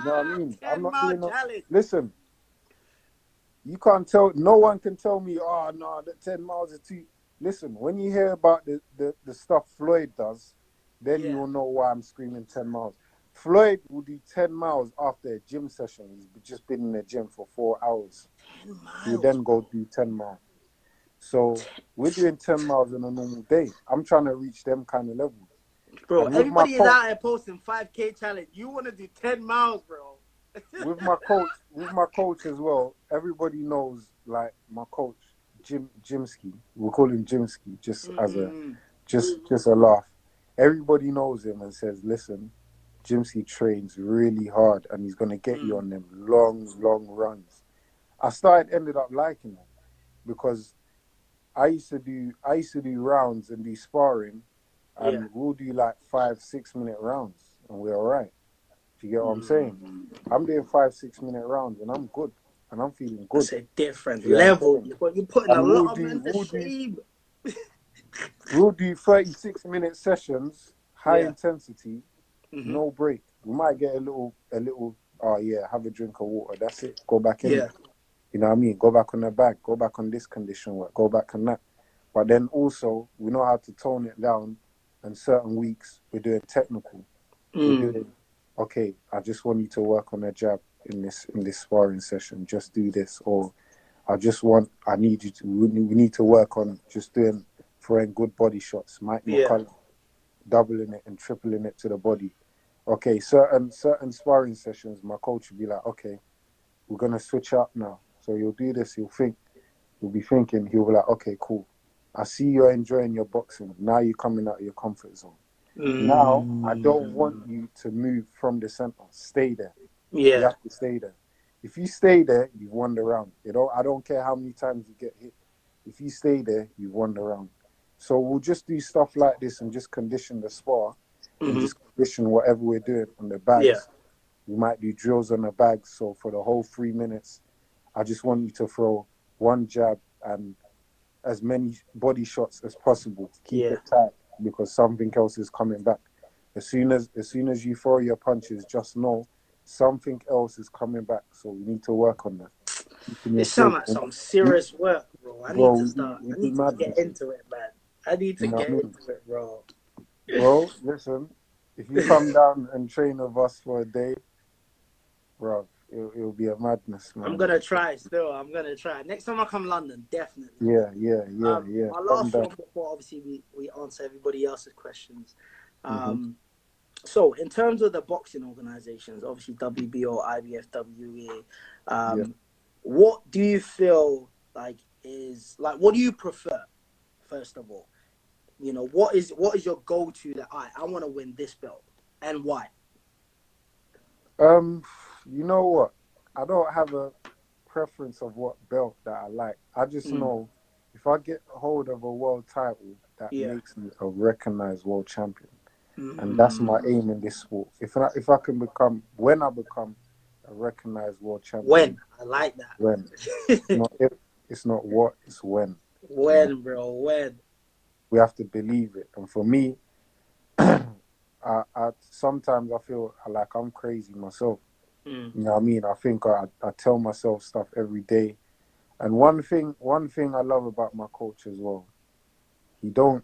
know what I mean? I'm not doing no. Listen, you can't tell. No one can tell me, oh no, the 10 miles is too. Listen, when you hear about the stuff Floyd does, then you will know why I'm screaming 10 miles. Floyd will do 10 miles after a gym session. He's just been in the gym for 4 hours. 10 miles. He'll then go do 10 miles. So we're doing 10 miles on a normal day. I'm trying to reach them kind of levels. Bro, everybody is out here posting 5K challenge. You want to do 10 miles, bro. with my coach as well, everybody knows, like, my coach, Jimski. We'll call him Jimski, just as a laugh. Everybody knows him and says, listen, Jimski trains really hard and he's going to get you on them long runs. I ended up liking him because I used to do rounds and do sparring, and we'll do like 5-6 minute rounds and we're all right. Do you get what I'm saying? I'm doing 5-6 minute rounds and I'm good and I'm feeling good. It's a different level. You're putting a lot of men to shame. We'll do 36-minute sessions, high intensity, no break. We might get a little, have a drink of water. That's it. Go back in. You know what I mean? Go back on the bag. Go back on this condition work. Go back on that. But then also, we know how to tone it down. And certain weeks, we're doing technical. We're doing, okay, I just want you to work on a jab in this sparring session. Just do this. Or I need you to, we need to work on just throwing good body shots. Mike McCullough, doubling it and tripling it to the body. Okay, certain sparring sessions, my coach would be like, okay, we're going to switch up now. So you'll do this, he'll be thinking, he'll be like, okay, cool. I see you're enjoying your boxing. Now you're coming out of your comfort zone. Now, I don't want you to move from the center. Stay there. You have to stay there. If you stay there, you've won the round. I don't care how many times you get hit. If you stay there, you've won the round. So we'll just do stuff like this and just condition the spar and just condition whatever we're doing on the bags. We might do drills on the bag. So for the whole 3 minutes, I just want you to throw one jab and as many body shots as possible. Keep it tight because something else is coming back. As soon as you throw your punches, just know something else is coming back. So we need to work on that. It sounds like some serious work, bro. I need to start. I need to get into it, man. I need to get into it, bro. Bro, listen, if you come down and train with us for a day, bro, it'll be a madness, man. I'm gonna try still. I'm gonna try. Next time I come London, definitely. Yeah. My last one before obviously we answer everybody else's questions. So in terms of the boxing organizations, obviously WBO, IBF, WA, what do you feel like is like? What do you prefer? First of all, you know, what is your go-to that I want to win this belt and why? You know what? I don't have a preference of what belt that I like. I just know if I get hold of a world title, that makes me a recognized world champion. And that's my aim in this sport. If I can become, when I become a recognized world champion. When? I like that. When. It's not if, it's not what, it's when. When, bro, when. We have to believe it. And for me, I sometimes I feel like I'm crazy myself. You know what I mean? I think I tell myself stuff every day. And one thing I love about my coach as well, he don't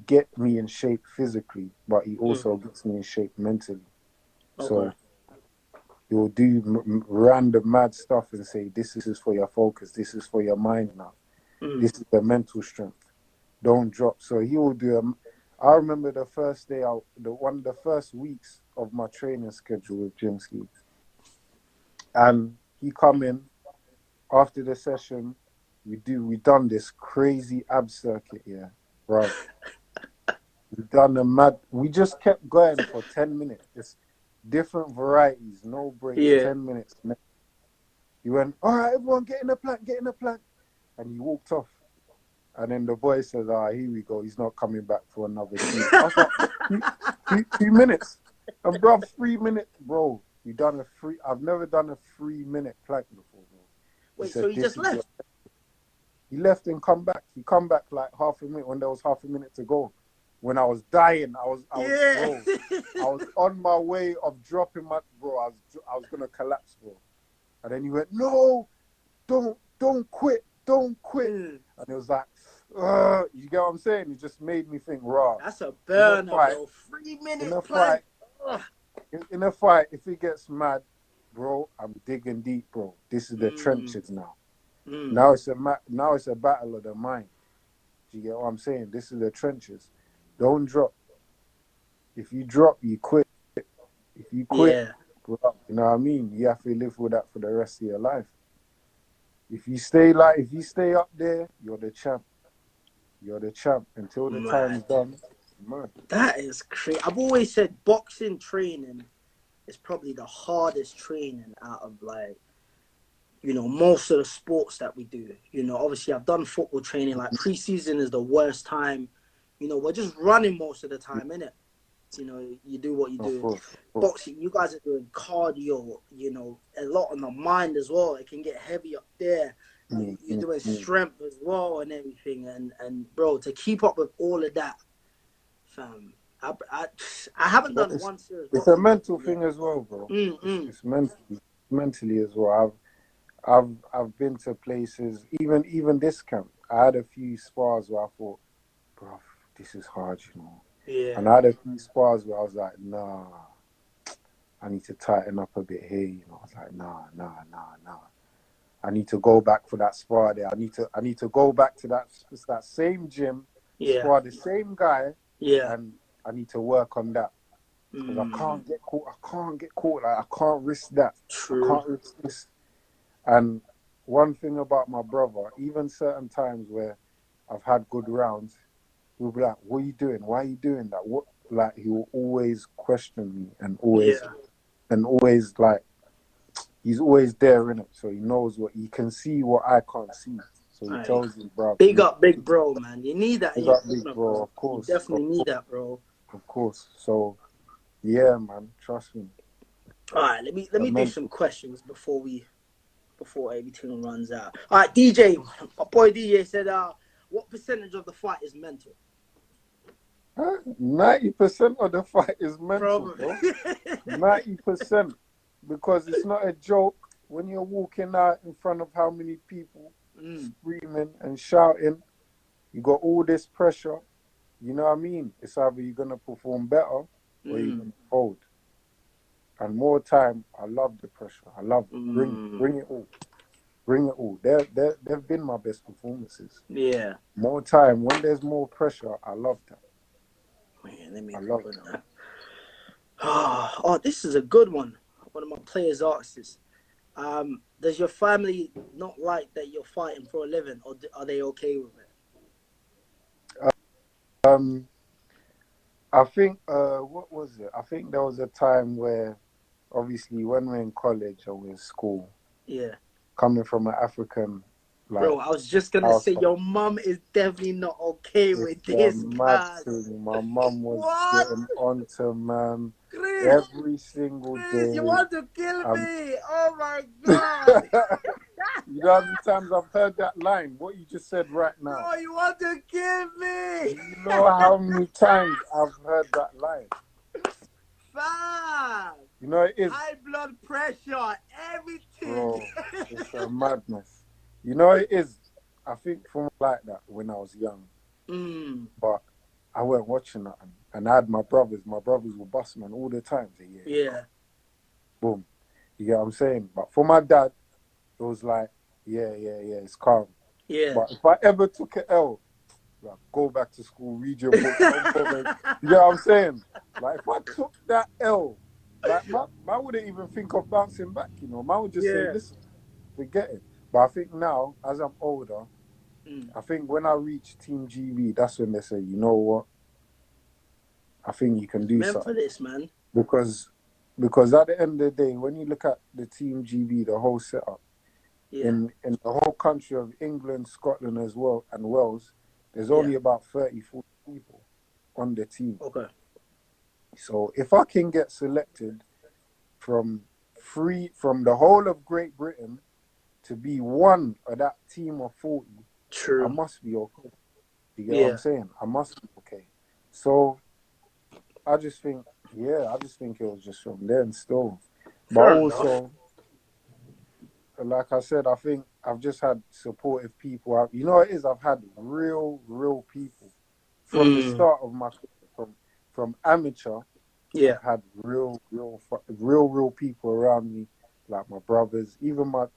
get me in shape physically, but he also gets me in shape mentally. Okay. So he'll do random mad stuff and say, this is for your focus, this is for your mind now. This is the mental strength. Don't drop. So he will do I remember the first day, one of the first weeks of my training schedule with Jimsky. And he come in after the session, we done this crazy ab circuit, bro. We just kept going for 10 minutes. Just different varieties, no breaks, 10 minutes. He went, all right, everyone get in the plank. And he walked off. And then the boy says, here we go. He's not coming back for another 2. I was like, 2 minutes. And bro, 3 minutes, bro. I've never done a 3-minute plank before, bro. Wait, so he just left? He left and come back. He come back like half a minute when there was half a minute to go. When I was dying, I was on my way of dropping my, bro. I was gonna collapse, bro. And then he went, no, don't quit. And it was like, you get what I'm saying? It just made me think, raw. That's a burner, bro. 3-minute plank. In a fight, if he gets mad, bro, I'm digging deep, bro. This is the trenches now. Now it's a battle of the mind. Do you get what I'm saying? This is the trenches. Don't drop. If you drop, you quit. If you quit, bro, you know what I mean? You have to live with that for the rest of your life. If you stay up there, you're the champ. You're the champ until the time's done. Man. That is crazy. I've always said boxing training is probably the hardest training out of most of the sports that we do. Obviously I've done football training. Like preseason is the worst time. We're just running most of the time, innit? You do what you do. Of course. Boxing, you guys are doing cardio, a lot on the mind as well. It can get heavy up there. You're doing strength as well and everything. And bro, to keep up with all of that, fam, I haven't done one serious. It's a mental thing as well, bro. It's mentally as well. I've been to places, even this camp. I had a few spars where I thought, bro, this is hard, Yeah. And I had a few spars where I was like, nah, I need to tighten up a bit here, I was like, nah. I need to go back for that spar there. I need to go back to that same gym, spar the same guy, and I need to work on that. Because I can't get caught. Like, I can't risk that. True. I can't risk this. And one thing about my brother, even certain times where I've had good rounds, he'll be like, what are you doing? Why are you doing that? What? Like, he will always question me and always like, he's always there, innit? So he knows he can see what I can't see. So he tells you, bro. Big up, big bro, man. You need that. Big up, big bro, of course. You definitely need that, bro. Of course. So, yeah, man, trust me. All right, let me do some mental. questions before everything runs out. All right, DJ, my boy DJ said, what percentage of the fight is mental? 90% of the fight is mental, Probably. bro. 90%, because it's not a joke when you're walking out in front of how many people screaming and shouting. You got all this pressure. You know what I mean? It's either you're gonna perform better or you're gonna fold. And more time, I love the pressure. I love it. Bring it all. Bring it all. They've been my best performances. Yeah. More time. When there's more pressure, I love that. Man, let me I love open that. that. Oh, this is a good one. One of my players asked this. Does your family not like that you're fighting for a living, or are they okay with it? I think, what was it? I think there was a time where, obviously, when we're in college or we're in school, Yeah. coming from an African, like, Bro, I was just gonna say household, your mum is definitely not okay with it's a this, mad cuz. thing. My mum was What? getting onto man Chris, every single Chris, you day. want to kill Um, me? Oh my god. you know how many times I've heard that line? What you just said right now. Bro, you want to kill me? You know how many times I've heard that line? Fam. You know it is, High blood pressure, everything. bro. It's a madness. You know it is. I think from like that when I was young, but I weren't watching nothing. And I had my brothers. My brothers were bust man all the time. Say, Yeah. boom. You get what I'm saying? But for my dad, it was like, yeah, it's calm. Yeah. But if I ever took an L, like, go back to school, read your book, don't bother. You know what I'm saying? Like, if I took that L, like, man wouldn't even think of bouncing back, you know. Man would just say, Yeah. listen, forget it. But I think now, as I'm older, I think when I reach Team GB, that's when they say, you know what? I think you can do Meant for something. this, man. Because at the end of the day, when you look at the Team GB, the whole setup, in the whole country of England, Scotland as well, and Wales, there's only about 30, 40 people on the team. Okay. So if I can get selected from the whole of Great Britain to be one of that team of 40, True. I must be okay. You get what I'm saying? I must be okay. So I just think it was just from then still. But Fair also, enough. like I said, I think I've just had supportive people. You know what it is? I've had real people from the start of my career, from amateur. Yeah. I've had real people around me, like my brothers, even my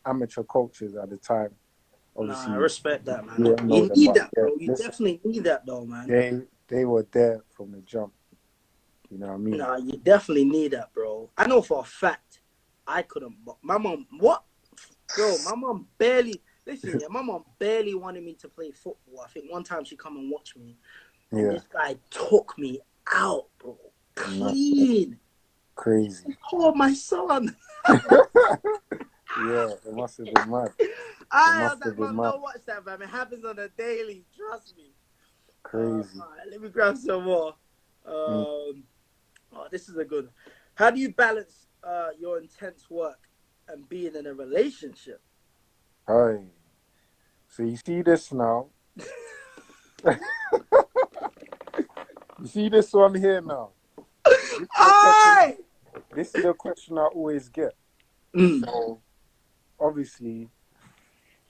amateur coaches at the time. Obviously, Nah, I respect that, man. you don't know You them, need but that, bro. You listen, definitely need that, though, man. they were there from the jump. You know what I mean? Nah, you definitely need that, bro. I know for a fact I couldn't. My mom, what? Bro, my mom barely. Listen, my mom barely wanted me to play football. I think one time she come and watch me, and this guy took me out, bro. Clean. Crazy. Oh, my son. Yeah, it must have been mad. I was like, mom, don't watch that, man. It happens on a daily. Trust me. Crazy. All right, let me grab some more. This is a good one. How do you balance your intense work and being in a relationship? Hi. So you see this now? You see this one here now? This is the question I always get. So obviously,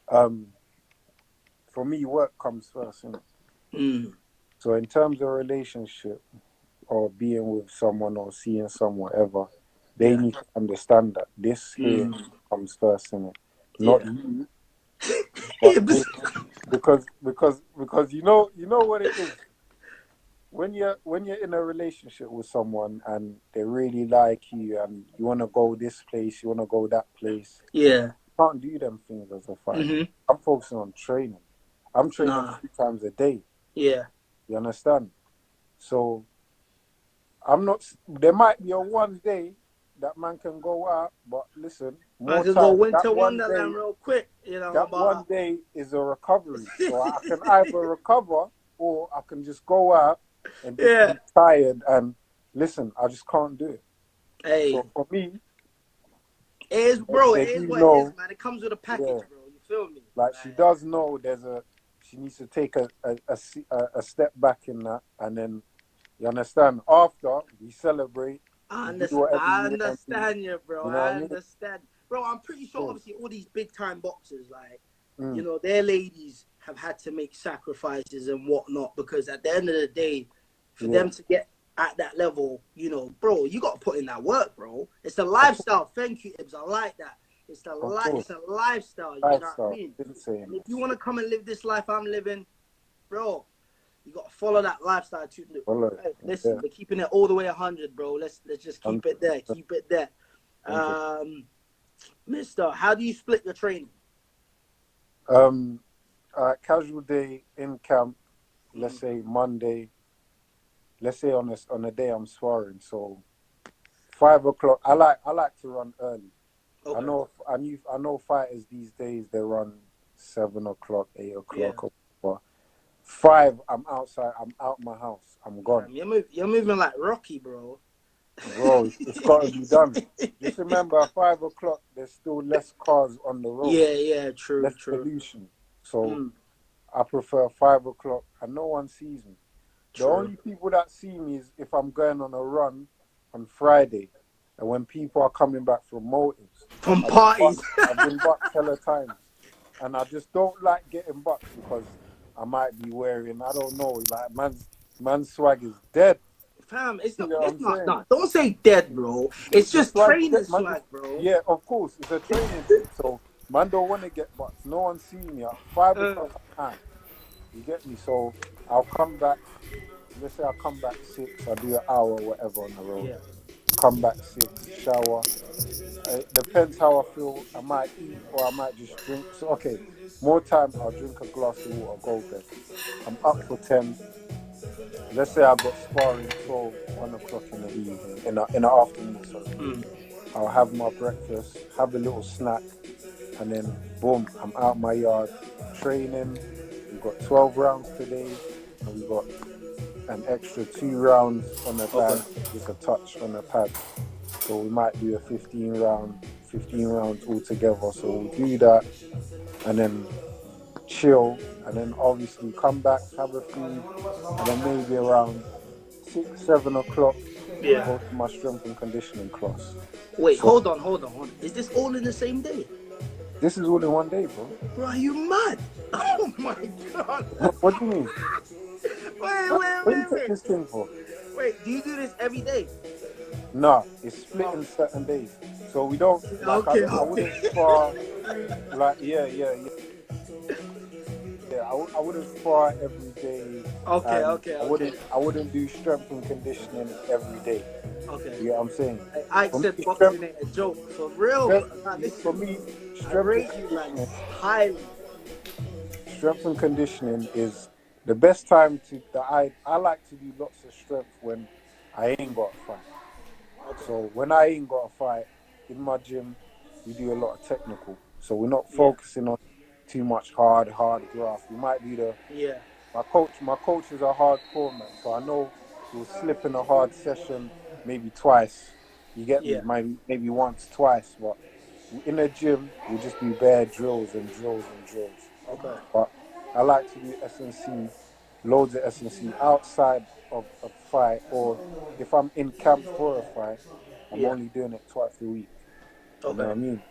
for me, work comes first, innit? So in terms of relationship or being with someone or seeing someone ever, they need to understand that this here comes first, innit? Not you, but because you know what it is. When you're in a relationship with someone and they really like you and you want to go this place, you want to go that place, you can't do them things as a fighter. I'm focusing on training. I'm training 3 times a day. Yeah. You understand? So I'm not. There might be a one day that man can go out, but listen, I more can go time. winter wonderland real quick, you know. That one day is a recovery. So I can either recover or I can just go out and just be tired and listen. I just can't do it. Hey, So for me, it is, bro. It they is do what it is, know, man. It comes with a yeah, package, bro. You feel me? like she does know she needs to take a step back in that, and then you understand. After we celebrate, I we do understand, whatever I you want to do. understand you, bro. You know what I I mean? understand, bro. I'm pretty sure, So, obviously, all these big time boxers, like, mm, their ladies have had to make sacrifices and whatnot because at the end of the day, for yeah, them to get at that level, bro, you got to put in that work, bro. It's a of course, lifestyle. Thank you, Ibs. I like that. of course, It's a lifestyle. You know what I lifestyle. mean? Didn't say And it. if you want to come and live this life I'm living, bro, you got to follow that lifestyle too. Follow it. Hey, Yeah, listen, we're keeping it all the way 100, bro. Let's just keep it there. 100%, Keep it there. 100%. Mister, how do you split your training? Um, casual day in camp. Let's Mm. say Monday. Let's say on a day I'm sparring. So 5 o'clock. I like to run early. I Okay. know I know fighters these days they run 7 o'clock, eight Yeah. o'clock. But 5, I'm outside. I'm out my house. I'm gone, Fam, you're moving like Rocky, bro. bro. It's got to be done. Just remember, at 5 o'clock, there's still less cars on the road, Yeah, true, less true. pollution. So Mm, I prefer 5 o'clock, and no one sees me. The true. only people that see me is if I'm going on a run on Friday, and when people are coming back from motives. From I've been parties. bucked, I've been bucked hella times, and I just don't like getting bucked because I might be wearing, I don't know, like man's swag is dead. Fam, it's You not, know what it's I'm not, saying? no, don't say dead, bro. It's The just swag's training dead, man. swag, bro. Yeah, of course, it's a training thing. So man don't want to get bucked. No one see me at 5 o'clock at night. You get me? So I'll come back. Let's say I come back 6, I do an hour or whatever on the road. Yeah. Come back 6, shower. It depends how I feel. I might eat or I might just drink. So okay, more time I'll drink a glass of water, go bed. I'm up for 10. Let's say I got sparring 12, 1 o'clock in the evening, in the afternoon, sorry. Mm, I'll have my breakfast, have a little snack, and then boom, I'm out my yard training. We've got 12 rounds today, and we got an extra 2 rounds on the okay. bag, just a touch on the pad. So we might do a 15 rounds altogether. So we'll do that and then chill and then obviously come back, have a food, and then maybe around 6, 7 o'clock, Yeah. go to my strength and conditioning class. Wait, So hold on. Is this all in the same day? this is all in one day, bro. Bro, are you mad? Oh my god. What do you mean? What do you take Wait. this thing for? Wait, do you do this every day? Nah, it's split Oh, in certain days. So we don't like okay, I okay. wouldn't spar like yeah. I wouldn't spar every day, Okay, and okay, okay. I wouldn't do strength and conditioning every day. Okay. You get what I'm saying? I For accept me, strength, boxing ain't a joke. For real, strength bro. Now for listen, me, I strength and rate you, man, conditioning, highly. strength and conditioning is the best time to that I like to do lots of strength when I ain't got a fight. Okay. So when I ain't got a fight in my gym, we do a lot of technical. So we're not Yeah, focusing on too much hard graft. We might do the yeah, my coach is a hardcore man, so I know he'll slip in a hard session maybe twice. You get me? yeah. Maybe once, twice. But in the gym, we'll just do bare drills and drills and drills. Okay. But I like to do S&C, loads of S&C outside of a fight, or if I'm in camp for a fight, I'm Yeah. only doing it twice a week. You know Okay. what I mean?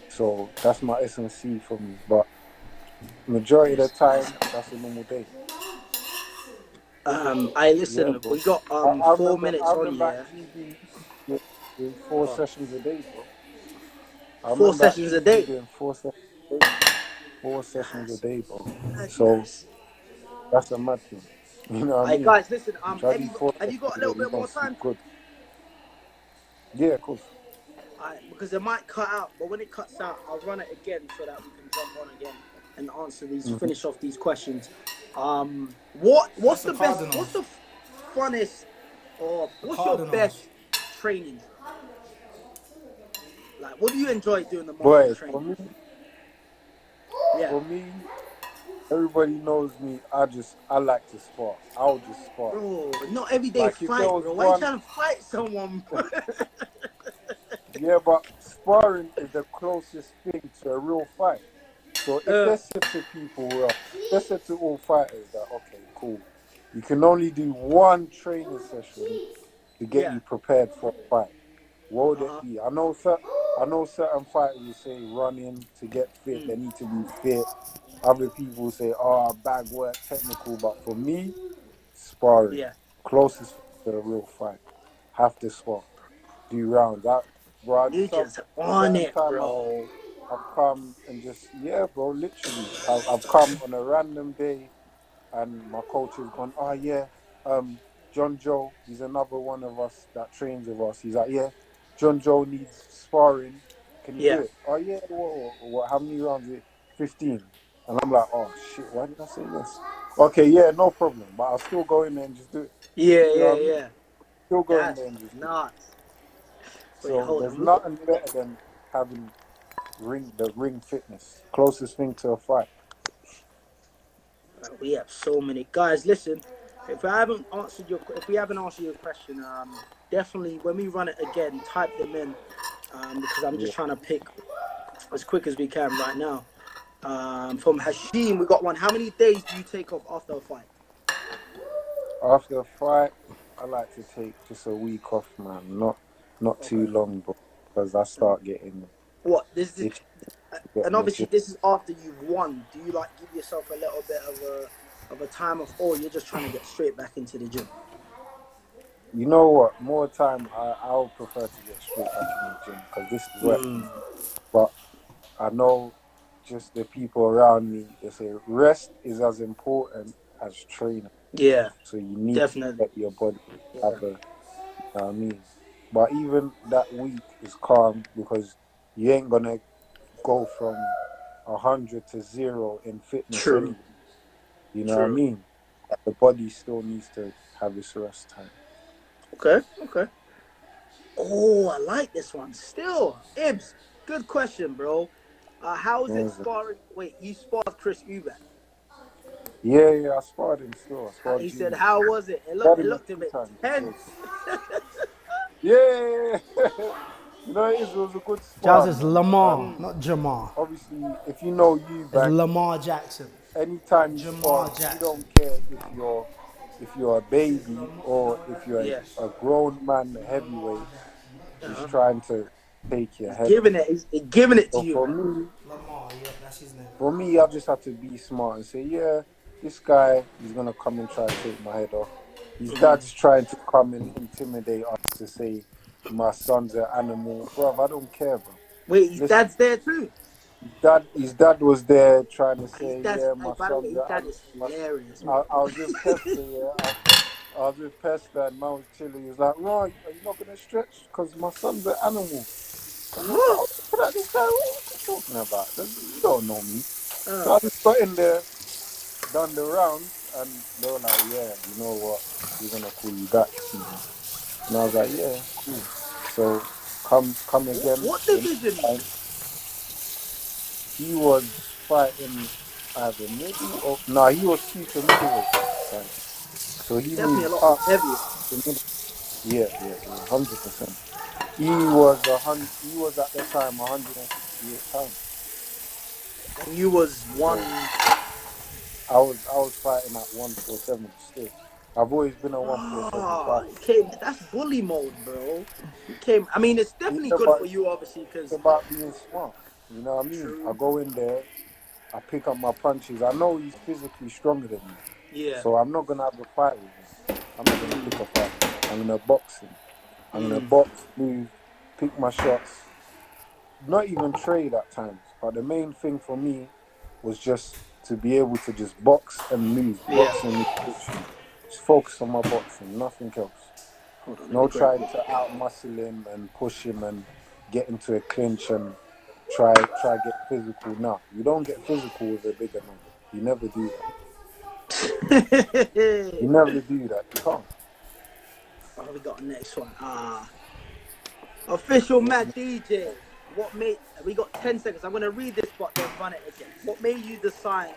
So that's my S&C for me. But majority of the time, that's a normal day. I Yeah, listen. bro. We got I 4 minutes on you. remember at Yeah. GB doing 4 sessions a day, bro. I Four remember at sessions a GB day. doing 4 sessions a day. 4 sessions a That's day, bro. So madness. that's a mad thing. You know what I Alright, mean? guys, listen. Try to do four Have you sessions got a a day. little You're bit gonna more sleep time? good. Yeah, of course. Alright, because it might cut out, but when it cuts out, I'll run it again so that we can jump on again and answer these, Mm-hmm. finish off these questions. What's That's the the best? What's Cardinals. the funnest, or The what's your Cardinals. best training drill? Like, what do you enjoy doing the most in Boy, training? Yeah, for me, everybody knows me. I like to spar. I'll just spar. bro. Not everyday Like if there fight, was bro. Why are you one, trying to fight someone, bro? Yeah, but sparring is the closest thing to a real fight. So if they said to people, well, they said to all fighters that, okay, cool, you can only do one training session to get Yeah. you prepared for a fight, what would it Uh-huh. be? I know certain fighters will say running to get fit, they need to be fit. Other people will say, oh, bag work, technical. But for me, sparring, Yeah. closest to a real fight. Have to spar, do rounds. Bro, You some just on certain it, time bro. I've come and just, yeah, bro, literally. I've come on a random day and my coach has gone, oh, yeah, John Joe, he's another one of us that trains with us. He's like, yeah, John Joe needs sparring. Can you do Yeah. it? Oh, yeah, what, how many rounds is it? 15. And I'm like, oh, shit, why did I say yes? Okay, yeah, no problem. But I'll still go in there and just do it. Yeah, You know yeah, what I mean? yeah. Still go in That's there and just do it. nuts. Wait, So hold there's on. Look, nothing better than having the ring fitness. Closest thing to a fight. we have so many guys. Listen, if we haven't answered your question, definitely when we run it again, type them in, because I'm Yeah. just trying to pick as quick as we can right now. From Hashim, we got one. How many days do you take off after a fight? After a fight, I like to take just a week off, man. Not Okay. too long, bro, because I start getting What this is, itchy to get and in the obviously gym. this is after you've won. Do you like give yourself a little bit of a time off, or you're just trying to get straight back into the gym? You know what? More time, I'll prefer to get straight back in the gym because this is work for me. Mm, But I know just the people around me, they say rest is as important as training. yeah, So you need to definitely. let your body Yeah. have a, you know what I mean? But even that week is calm because you ain't gonna go from 100 to 0 in fitness True. anyway. You know what I True. mean? The body still needs to have its rest time. Okay. Okay. Oh, I like this one. Still, Ibs. Good question, bro. How is What it was it? sparring? Wait, you sparred Chris Eubank. Yeah, I sparred him still. I sparred He said, Junior. "How was it? Sparred It him a looked a few bit times. tense." Yeah. You know, it was a good Jazz spar, is man. Lamar, Mm, not Jamar. Obviously, if you know It's Eubank, Lamar Jackson, not anytime he spars, Jamar he Jackson. don't care if you're a baby or if you're yeah. a grown man heavyweight. He's Uh-huh. trying to take your He's head off. giving it. He's giving it to So you, man. Lamar, yeah, that's his name. I just had to be smart and say, yeah, this guy is gonna come and try to take my head off. His dad's trying to come and intimidate us to say my son's an animal, bro. I don't care, bro. Wait, his Listen, dad's there too. his dad was there trying to His say, dad's. yeah, Hey, my by the way, son's his an dad animal. is hilarious, I bro. was with Pester, yeah. I was with Pester and man was chilling. He was like, right, are you not gonna stretch? Because my son's an animal. And I Huh? was looking at this guy, what are you talking about? You don't know me. So Uh, I just got in there, done the rounds, and they were like, yeah, you know what? We're gonna call you back, you know. And I was like, yeah, cool. So come again what the next division was time. it? He was fighting either middle or no, he was super middleweight at the time. So It's he definitely a moved lot up heavier. to middle. Yeah, 100%. He was he was at the time 168 pounds. And you was So one. I was fighting at 147 still. I've always been a 147 Ah, fighter. he came. That's bully mode, bro. He came. I mean, it's Yeah, definitely good but for you, obviously, it's because about being smart. You know what I mean? I true. go in there, I pick up my punches. I know he's physically stronger than me. Yeah. So I'm not gonna have a fight with him. I'm not gonna pick a fight with him. I'm gonna box him. I'm gonna Mm. box, move, pick my shots, not even trade at times. But the main thing for me was just to be able to just Yeah. box and move, literally. Just focus on my boxing, nothing else. Hold on. Let me No grab trying it. to out muscle him and push him and get into a clinch and try get physical. Nah, you don't get physical with a bigger man. You never do that. You never do that. You can't. Oh, we got the next one. Official What Matt DJ. What made we got 10 seconds? I'm gonna read this, but then run it again. What made you decide?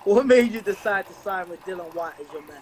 What made you decide to sign with Dilian Whyte as your man?